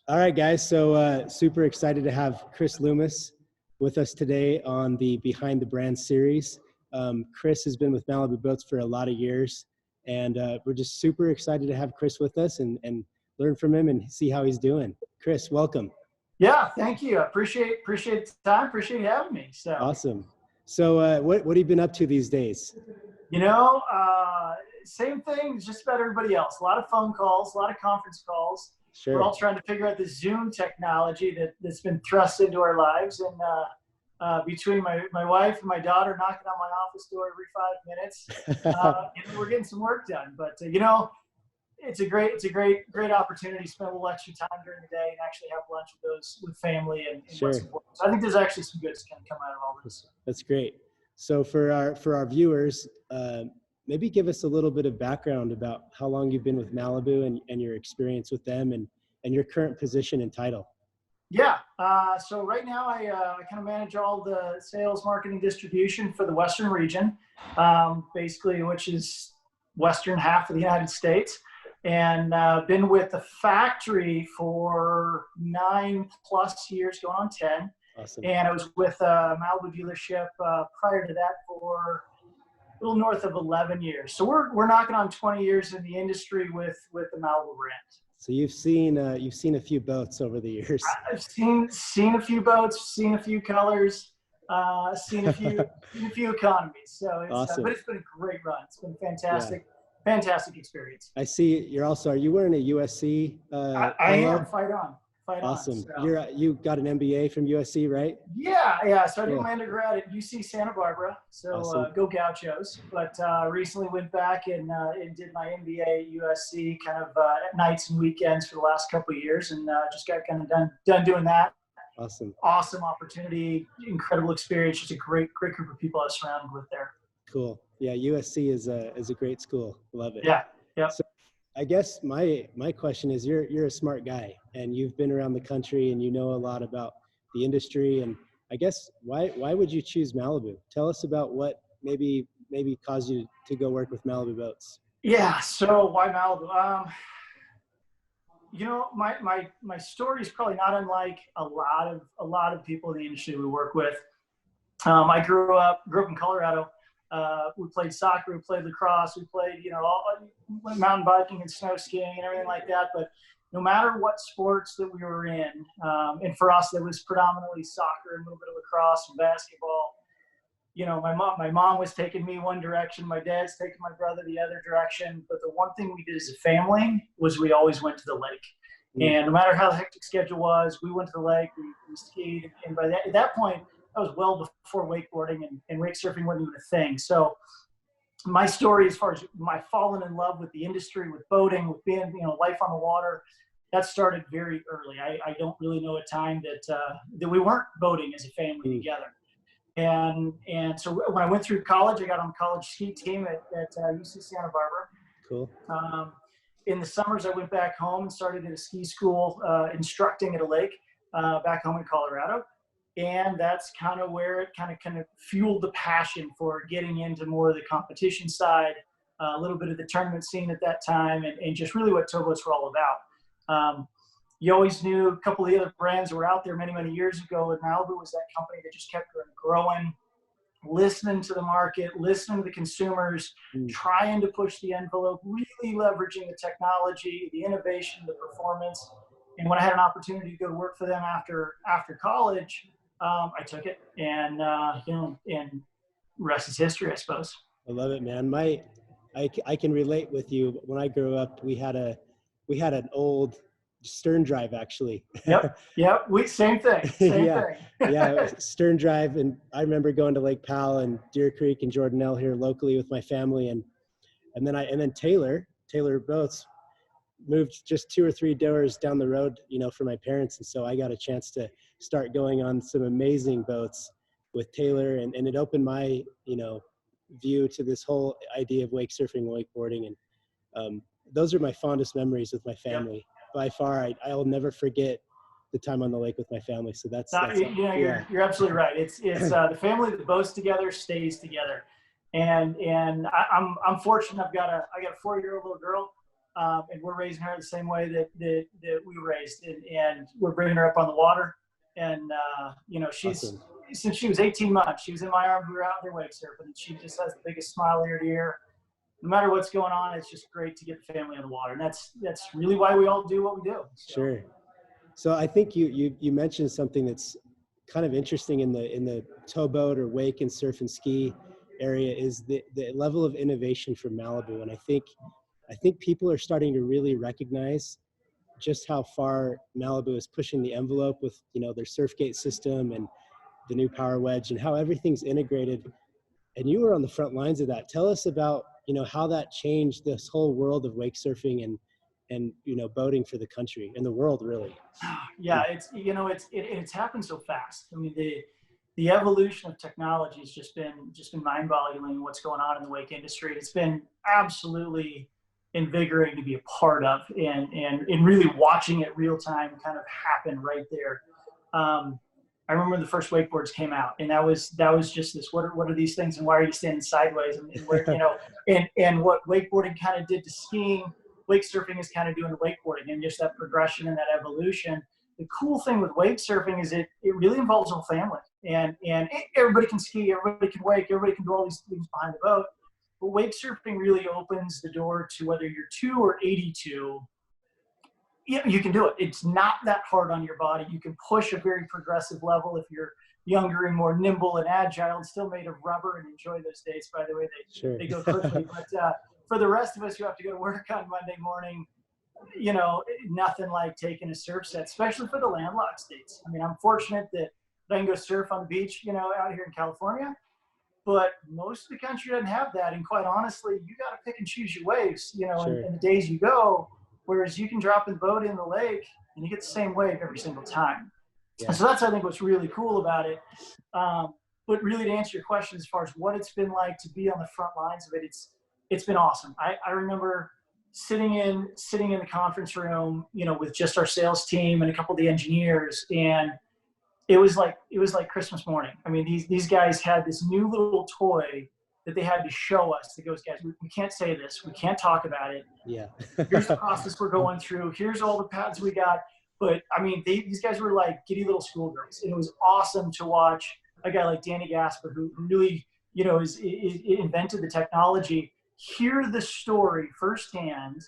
All right, guys. So super excited to have Chris Loomis with us today on the Behind the Brand series. Chris has been with Malibu Boats for a lot of years, and we're just super excited to have Chris with us and learn from him and see how he's doing. Chris, welcome. Yeah, thank you. I appreciate the time. Appreciate you having me. So awesome. So what have you been up to these days? You know, same thing, just about everybody else. A lot of phone calls, a lot of conference calls. Sure. We're all trying to figure out the Zoom technology that's been thrust into our lives. And between my wife and my daughter knocking on my office door every 5 minutes, we're getting some work done. But you know, it's a great opportunity to spend a little extra time during the day and actually have lunch with family and sure. what's important. So I think there's actually some good that's going to come out of all this. That's great. So for our viewers, maybe give us a little bit of background about how long you've been with Malibu and your experience with them and your current position and title. Yeah. So right now I kind of manage all the sales, marketing, distribution for the Western region, basically, which is Western half of the United States. And been with the factory for 9+ years, going on 10. Awesome. And I was with a Malibu dealership prior to that for a little north of 11 years. So we're knocking on 20 years in the industry with the Malibu brand. So you've seen a few boats over the years. I've seen a few boats, seen a few colors, seen a few economies. So it's, awesome. But it's been a great run. It's been fantastic. Yeah. Fantastic experience. I see are you wearing a USC? I am. Fight on. Awesome. So. You got an MBA from USC, right? Yeah. So I did my undergrad at UC Santa Barbara. So awesome. Go Gauchos. But recently went back and did my MBA at USC kind of at nights and weekends for the last couple of years, and just got kind of done doing that. Awesome opportunity, incredible experience. Just a great group of people I was surrounded with there. Cool. Yeah, USC is a great school. Love it. Yeah. So I guess my question is, you're a smart guy and you've been around the country and you know a lot about the industry, and I guess why would you choose Malibu? Tell us about what maybe caused you to go work with Malibu Boats. Yeah. So why Malibu? You know, my story is probably not unlike a lot of people in the industry we work with. I grew up in Colorado. We played soccer, we played lacrosse, we played, mountain biking and snow skiing and everything like that. But no matter what sports that we were in, and for us, it was predominantly soccer and a little bit of lacrosse and basketball. You know, my mom was taking me one direction, my dad's taking my brother the other direction. But the one thing we did as a family was we always went to the lake. And no matter how the hectic schedule was, we went to the lake, we skied. And at that point, that was well before wakeboarding and wake surfing wasn't even a thing. So my story, as far as my falling in love with the industry, with boating, with being, life on the water, that started very early. I don't really know a time that we weren't boating as a family together. And so when I went through college, I got on the college ski team at UC Santa Barbara. Cool. In the summers, I went back home and started at a ski school instructing at a lake back home in Colorado. And that's kind of where it kind of fueled the passion for getting into more of the competition side, a little bit of the tournament scene at that time, and just really what towboats were all about. You always knew a couple of the other brands that were out there many, many years ago, and Malibu was that company that just kept growing, listening to the market, listening to the consumers, trying to push the envelope, really leveraging the technology, the innovation, the performance. And when I had an opportunity to go to work for them after college, I took it, and and rest is history, I suppose. I love it, man. I can relate with you. When I grew up, we had an old stern drive, actually. Yep. Same thing. Yeah, stern drive, and I remember going to Lake Powell and Deer Creek and Jordanelle here locally with my family, and then Taylor Boats moved just 2 or 3 doors down the road, for my parents. And so I got a chance to start going on some amazing boats with Taylor, and it opened my, view to this whole idea of wake surfing and wakeboarding. And those are my fondest memories with my family. Yep. By far, I'll never forget the time on the lake with my family. So that's you're absolutely right. It's the family that boats together stays together. And I'm fortunate. I got a 4-year-old little girl. and we're raising her the same way that we were raised, and we're bringing her up on the water. And she's Awesome. since she was 18 months, she was in my arms. We were out there wake surfing, and she just has the biggest smile ear to ear. No matter what's going on, it's just great to get the family on the water, and that's really why we all do what we do. So. Sure. So I think you mentioned something that's kind of interesting in the towboat or wake and surf and ski area is the level of innovation from Malibu. And I think people are starting to really recognize just how far Malibu is pushing the envelope with, their Surfgate system and the new Power Wedge and how everything's integrated. And you were on the front lines of that. Tell us about, how that changed this whole world of wake surfing and boating for the country and the world, really. Yeah, it's happened so fast. I mean, the evolution of technology has just been mind-boggling. What's going on in the wake industry? It's been absolutely invigorating to be a part of, and really watching it real time kind of happen right there. I remember the first wakeboards came out, and that was just this. What are these things, and why are you standing sideways? And where, and what wakeboarding kind of did to skiing, wake surfing is kind of doing to wakeboarding, and just that progression and that evolution. The cool thing with wake surfing is it really involves a whole family, and everybody can ski, everybody can wake, everybody can do all these things behind the boat. But wake surfing really opens the door to whether you're 2 or 82. You can do it. It's not that hard on your body. You can push a very progressive level if you're younger and more nimble and agile and still made of rubber, and enjoy those days, by the way. They go quickly. But for the rest of us who have to go to work on Monday morning, nothing like taking a surf set, especially for the landlocked states. I mean, I'm fortunate that I can go surf on the beach, out here in California, but most of the country doesn't have that. And quite honestly, you got to pick and choose your waves, Sure. and the days you go. Whereas you can drop the boat in the lake and you get the same wave every single time. Yeah. And so that's, I think, what's really cool about it. But really, to answer your question, as far as what it's been like to be on the front lines of it, it's been awesome. I remember sitting in the conference room, with just our sales team and a couple of the engineers, and it was like Christmas morning. I mean, these guys had this new little toy that they had to show us. That goes, guys, we can't say this. We can't talk about it. Yeah. Here's the process we're going through. Here's all the pads we got. But I mean, these guys were like giddy little schoolgirls. And it was awesome to watch a guy like Danny Gasper, who really, is invented the technology, hear the story firsthand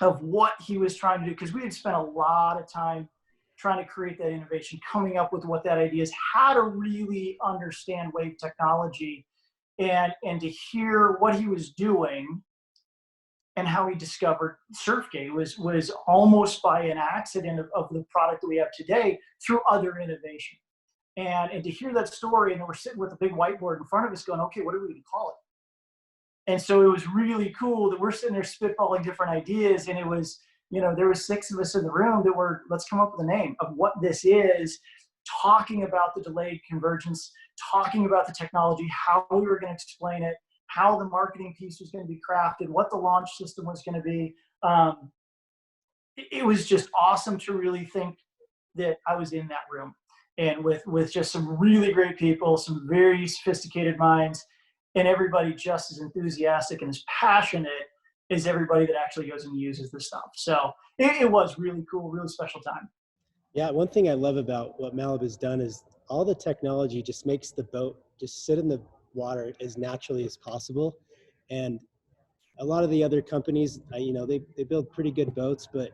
of what he was trying to do. Because we had spent a lot of time trying to create that innovation, coming up with what that idea is, how to really understand wave technology. And to hear what he was doing and how he discovered Surfgate was almost by an accident of the product that we have today through other innovation. And to hear that story, and then we're sitting with a big whiteboard in front of us going, okay, what are we going to call it? And so it was really cool that we're sitting there spitballing different ideas. And it was, there was 6 of us in the room that were, let's come up with a name of what this is, talking about the delayed convergence, talking about the technology, how we were going to explain it, how the marketing piece was going to be crafted, what the launch system was going to be. It was just awesome to really think that I was in that room, and with just some really great people, some very sophisticated minds, and everybody just as enthusiastic and as passionate as everybody that actually goes and uses this stuff. So it was really cool, really special time. Yeah, one thing I love about what Malibu's done is all the technology just makes the boat just sit in the water as naturally as possible. And a lot of the other companies, they build pretty good boats, but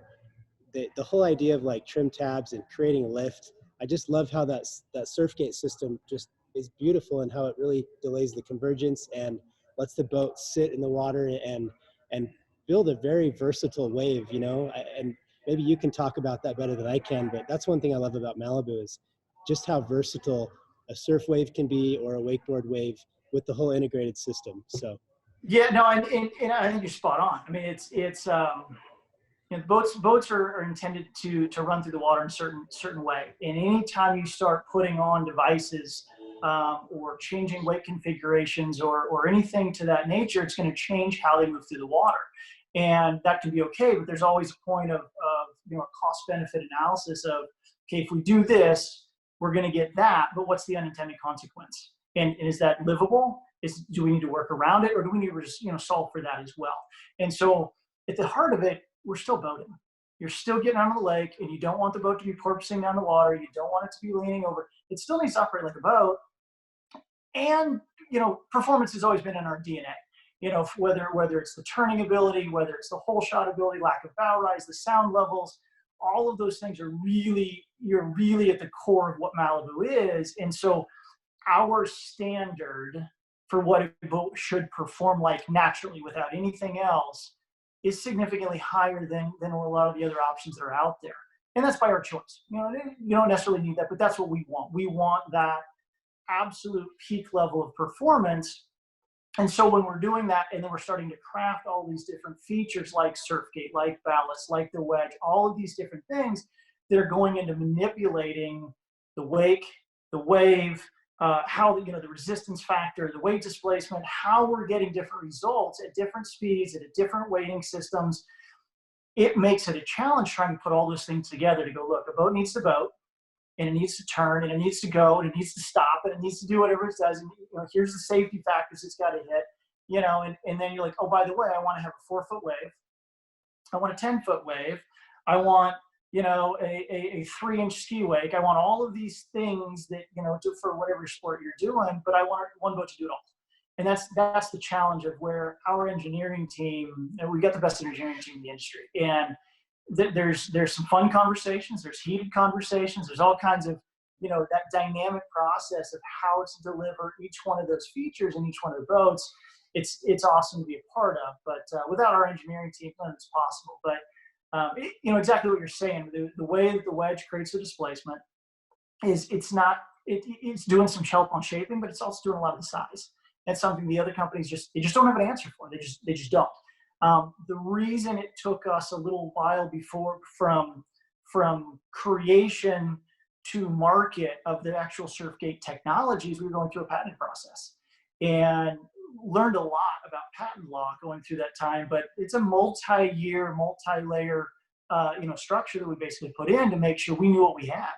the whole idea of like trim tabs and creating lift, I just love how that Surfgate system just is beautiful, and how it really delays the convergence and lets the boat sit in the water and build a very versatile wave, and maybe you can talk about that better than I can, but that's one thing I love about Malibu is just how versatile a surf wave can be, or a wakeboard wave, with the whole integrated system. So. Yeah, no, and I think you're spot on. I mean, it's boats are intended to run through the water in a certain way. And anytime you start putting on devices or changing weight configurations or anything to that nature, it's going to change how they move through the water. And that can be okay, but there's always a point of cost-benefit analysis of, okay, if we do this, we're going to get that, but what's the unintended consequence? And is that livable? Do we need to work around it, or do we need to just solve for that as well? And so at the heart of it, we're still boating. You're still getting out of the lake, and you don't want the boat to be porpoising down the water. You don't want it to be leaning over. It still needs to operate like a boat. And, performance has always been in our DNA. Whether it's the turning ability, whether it's the whole shot ability, lack of bow rise, the sound levels, all of those things you're really at the core of what Malibu is. And so our standard for what a boat should perform like naturally without anything else is significantly higher than a lot of the other options that are out there. And that's by our choice. You don't necessarily need that, but that's what we want. We want that absolute peak level of performance. And so when we're doing that, and then we're starting to craft all these different features like surf gate, like ballast, like the wedge, all of these different things that are going into manipulating the wake, the wave, how the resistance factor, the weight displacement, how we're getting different results at different speeds, at different weighting systems. It makes it a challenge trying to put all those things together to go, look, a boat needs to boat, and it needs to turn, and it needs to go, and it needs to stop, and it needs to do whatever it does. And here's the safety factors it's got to hit. And then you're like, oh, by the way, I want to have a 4-foot wave. I want a 10-foot wave. I want a 3-inch ski wake. I want all of these things that for whatever sport you're doing, but I want one boat to do it all. And that's the challenge of where our engineering team, and we've got the best engineering team in the industry, and there's some fun conversations, there's heated conversations, there's all kinds of that dynamic process of how to deliver each one of those features in each one of the boats. It's awesome to be a part of, but without our engineering team, none of it's possible. But exactly what you're saying, the way that the wedge creates the displacement is it's doing some help on shaping, but it's also doing a lot of the size. That's something the other companies just don't have an answer for. They just don't. The reason it took us a little while before from creation to market of the actual surfgate technologies, we were going through a patent process and learned a lot about patent law going through that time. But it's a multi-year, multi-layer structure that we basically put in to make sure we knew what we had.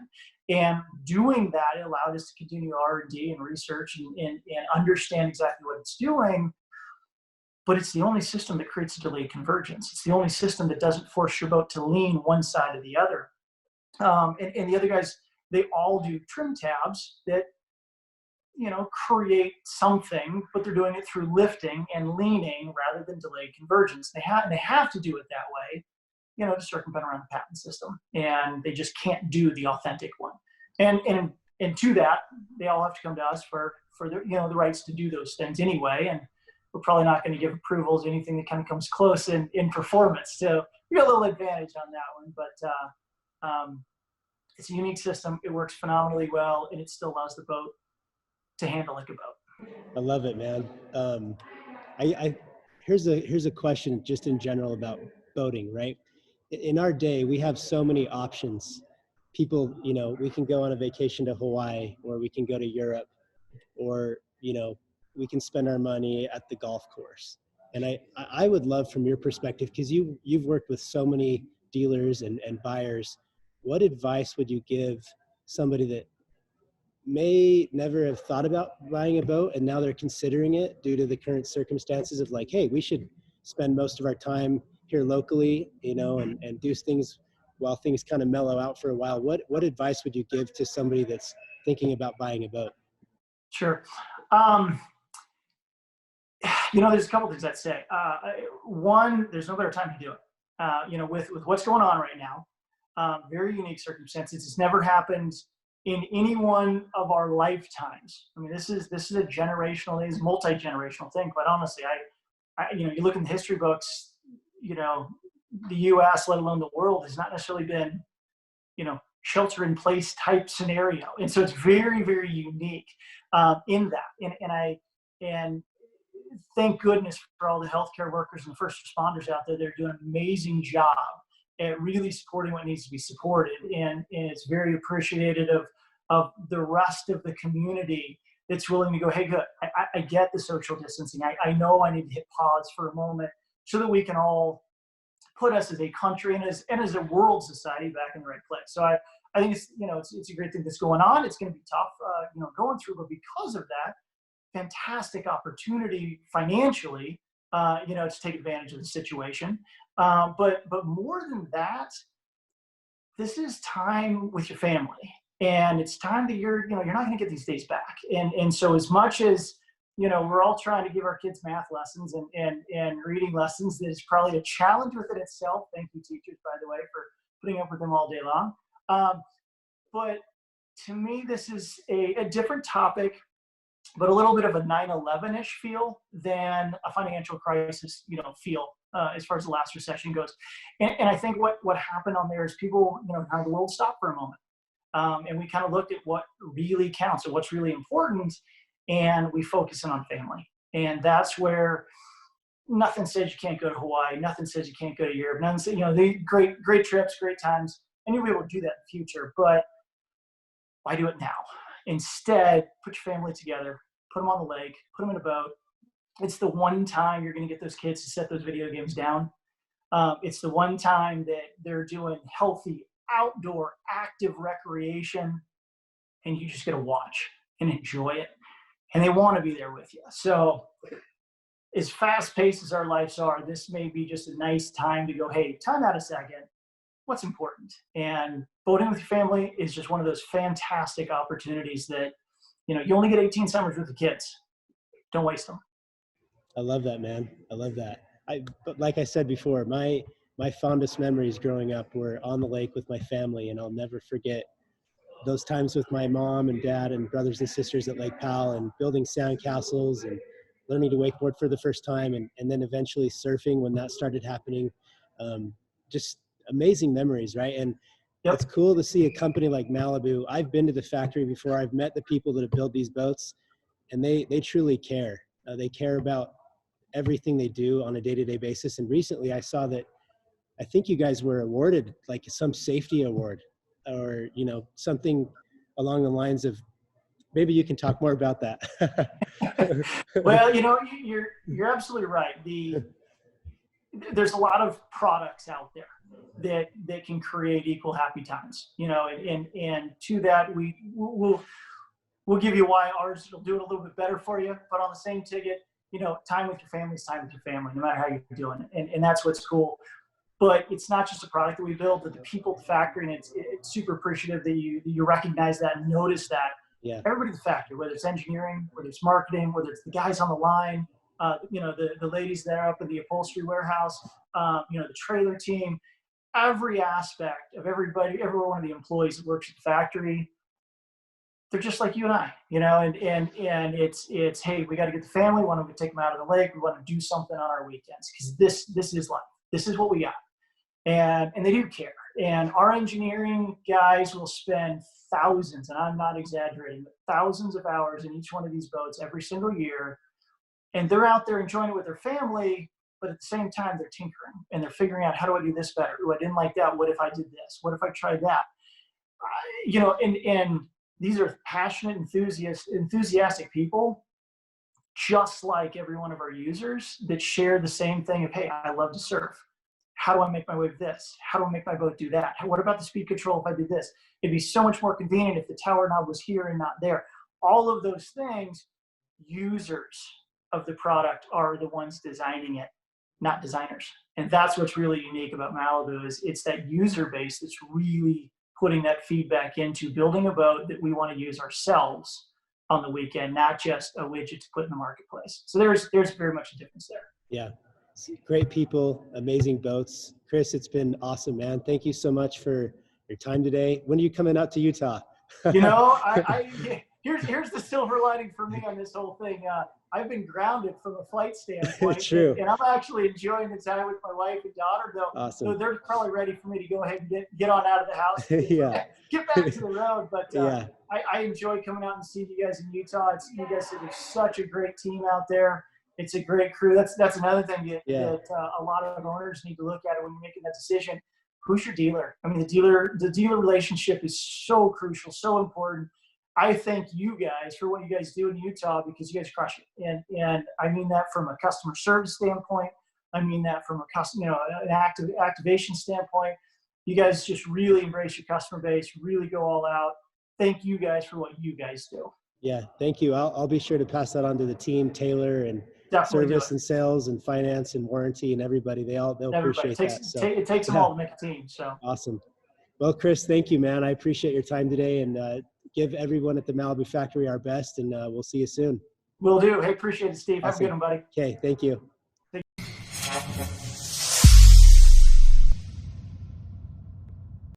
And doing that, it allowed us to continue R&D and research and understand exactly what it's doing. But it's the only system that creates a delayed convergence. It's the only system that doesn't force your boat to lean one side or the other. And the other guys, they all do trim tabs that, create something, but they're doing it through lifting and leaning rather than delayed convergence. They have to do it that way, to circumvent around the patent system. And they just can't do the authentic one. And to that, they all have to come to us for the rights to do those things anyway. And we're probably not going to give approvals anything that kind of comes close in performance. So we got a little advantage on that one, but it's a unique system. It works phenomenally well, and it still allows the boat to handle like a boat. I love it, man. Here's a question just in general about boating, right? In our day, we have so many options. People, we can go on a vacation to Hawaii, or we can go to Europe, or, we can spend our money at the golf course. And I would love, from your perspective, because you've worked with so many dealers and buyers, what advice would you give somebody that may never have thought about buying a boat and now they're considering it due to the current circumstances of like, hey, we should spend most of our time here locally, and do things while things kind of mellow out for a while. What advice would you give to somebody that's thinking about buying a boat? Sure. There's a couple things I'd say. One, there's no better time to do it. With what's going on right now, very unique circumstances. It's never happened in any one of our lifetimes. I mean, this is a generational, it's multi-generational thing. But honestly, you look in the history books, the U.S., let alone the world, has not necessarily been, shelter in place type scenario. And so it's very, very unique in that. And thank goodness for all the healthcare workers and the first responders out there. They're doing an amazing job at really supporting what needs to be supported. And it's very appreciated of the rest of the community that's willing to go, hey, good, I get the social distancing. I know I need to hit pause for a moment so that we can all put us as a country and as a world society back in the right place. So I think it's a great thing that's going on. It's going to be tough, going through, but because of that, fantastic opportunity financially to take advantage of the situation. But more than that, this is time with your family, and it's time that you're not going to get these days back. And so as much as, we're all trying to give our kids math lessons and reading lessons, there's probably a challenge within itself. Thank you, teachers, by the way, for putting up with them all day long. But to me, this is a different topic, but a little bit of a 9/11-ish feel than a financial crisis, feel as far as the last recession goes. And I think what happened on there is people, kind of the world stopped for a moment. And we kind of looked at what really counts and what's really important, and we focus in on family. And that's where nothing says you can't go to Hawaii, nothing says you can't go to Europe, nothing says, the great trips, great times, and you'll be able to do that in the future. But why do it now? Instead, put your family together, put them on the lake, put them in a boat. It's the one time you're going to get those kids to set those video games down. It's the one time that they're doing healthy, outdoor, active recreation, and you just get to watch and enjoy it. And they want to be there with you. So as fast-paced as our lives are, this may be just a nice time to go, hey, time out a second. What's important? And boating with your family is just one of those fantastic opportunities that, you only get 18 summers with the kids. Don't waste them. I love that, man. I love that. But like I said before, my fondest memories growing up were on the lake with my family, and I'll never forget those times with my mom and dad and brothers and sisters at Lake Powell, and building sand castles and learning to wakeboard for the first time, and then eventually surfing when that started happening. Just amazing memories, right? And Yep. It's cool to see a company like Malibu. I've been to the factory before. I've met the people that have built these boats, and they truly care. They care about everything they do on a day-to-day basis. And recently I saw that I think you guys were awarded like some safety award, or something along the lines of, maybe you can talk more about that. Well, you're absolutely right. There's a lot of products out there that can create equal happy times, and to that we'll give you why ours will do it a little bit better for you. But on the same ticket, time with your family is time with your family, no matter how you're doing it. And that's what's cool. But it's not just a product that we build, but the people at the factory, and it's super appreciative that you recognize that and notice that. Yeah. Everybody at the factory, whether it's engineering, whether it's marketing, whether it's the guys on the line, the ladies that are up in the upholstery warehouse, the trailer team, every aspect of every one of the employees that works at the factory, they're just like you and I, and it's, hey, we got to get the family. Why don't we take them out of the lake? We want to do something on our weekends, because this is life. This is what we got. And they do care. And our engineering guys will spend thousands, and I'm not exaggerating, but thousands of hours in each one of these boats every single year. And they're out there enjoying it with their family, but at the same time, they're tinkering and they're figuring out, how do I do this better? Ooh, I didn't like that. What if I did this? What if I tried that? And these are passionate, enthusiastic people, just like every one of our users, that share the same thing of, hey, I love to surf. How do I make my way to this? How do I make my boat do that? What about the speed control if I did this? It'd be so much more convenient if the tower knob was here and not there. All of those things, users of the product are the ones designing it, not designers. And that's what's really unique about Malibu, is it's that user base that's really putting that feedback into building a boat that we want to use ourselves on the weekend, not just a widget to put in the marketplace. So there's very much a difference there. Yeah. Great people, amazing boats. Chris, it's been awesome, man. Thank you so much for your time today. When are you coming out to Utah? Here's the silver lining for me on this whole thing. I've been grounded from a flight standpoint. True. And I'm actually enjoying the time with my wife and daughter, though. Awesome. So they're probably ready for me to go ahead and get on out of the house. Yeah. Get back to the road. But Yeah. I enjoy coming out and seeing you guys in Utah. You guys are such a great team out there. It's a great crew. That's another thing that a lot of owners need to look at when you're making that decision. Who's your dealer? I mean, the dealer relationship is so crucial, so important. I thank you guys for what you guys do in Utah, because you guys crush it. And I mean that from a customer service standpoint. I mean that from an activation standpoint. You guys just really embrace your customer base, really go all out. Thank you guys for what you guys do. Yeah, thank you. I'll be sure to pass that on to the team, Taylor and Definitely do service it. and sales and finance and warranty and everybody. They'll Everybody. appreciate that. So It takes them all to make a team. So awesome. Well, Chris, thank you, man. I appreciate your time today, and give everyone at the Malibu factory our best, and we'll see you soon. will do. Hey, appreciate it, Steve. Have a Awesome. good one, buddy. Okay, thank you.